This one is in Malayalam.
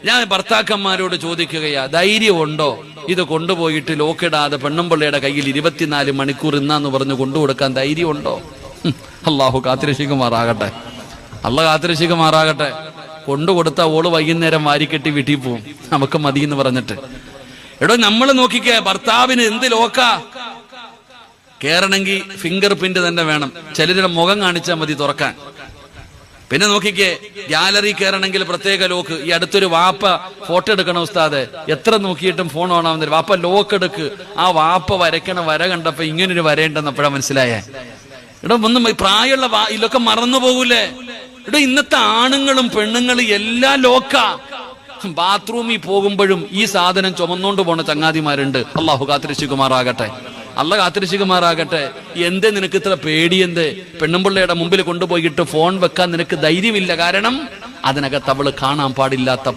ഞാൻ ഭർത്താക്കന്മാരോട് ചോദിക്കുകയാ, ധൈര്യമുണ്ടോ ഇത് കൊണ്ടുപോയിട്ട് ലോക്കിടാതെ പെണ്ണുമ്പിള്ളയുടെ കയ്യിൽ 24 മണിക്കൂർ ഇന്നാന്ന് പറഞ്ഞു കൊണ്ടുകൊടുക്കാൻ ധൈര്യമുണ്ടോ? അള്ളാഹു കാത്തിരക്ഷിക്കുമാറാകട്ടെ, അള്ള കാത്തിരക്ഷിക്കുമാറാകട്ടെ. കൊണ്ടുകൊടുത്ത ഓള് വൈകുന്നേരം വാരിക്കെട്ടി വീട്ടിൽ പോവും, നമുക്ക് മതി എന്ന് പറഞ്ഞിട്ട്. എടോ നമ്മൾ നോക്കിക്കേ, ഭർത്താവിന് എന്ത് ലോക്കാ. കേറണമെങ്കിൽ ഫിംഗർ പ്രിന്റ് തന്നെ വേണം, ചിലരുടെ മുഖം കാണിച്ചാൽ മതി തുറക്കാൻ. പിന്നെ നോക്കിക്കേ, ഗാലറി കയറണമെങ്കിൽ പ്രത്യേക ലോക്ക്. ഈ അടുത്തൊരു വാപ്പ ഫോട്ടോ എടുക്കണം ഉസ്താദ്, എത്ര നോക്കിയിട്ടും ഫോൺ ഓണാവുന്നില്ല. വാപ്പ ലോക്ക് എടുക്ക്. ആ വാപ്പ വരയ്ക്കണ വര കണ്ടപ്പോ ഇങ്ങനൊരു വരയുണ്ടെന്നപ്പോഴാ മനസ്സിലായേ. എടോ ഒന്നും പ്രായമുള്ള ഇതൊക്കെ മറന്നു പോകൂലേ. എടോ ഇന്നത്തെ ആണുങ്ങളും പെണ്ണുങ്ങളും എല്ലാം ലോക്കാ. ബാത്റൂമിൽ പോകുമ്പോഴും ഈ സാധനം ചുമന്നോണ്ട് പോണ ചങ്ങാതിമാരുണ്ട്. അള്ളാഹു കാത്തിരക്ഷിക്കുമാറാകട്ടെ, അള്ള കാത്തിരക്ഷിക്കുമാറാകട്ടെ. എന്തേ നിനക്ക് ഇത്ര പേടിയെന്തേ? പെണ്ണുമ്പിള്ളയുടെ മുമ്പിൽ കൊണ്ടുപോയിട്ട് ഫോൺ വെക്കാൻ നിനക്ക് ധൈര്യമില്ല. കാരണം അതിനകത്ത് അവള് കാണാൻ പാടില്ലാത്ത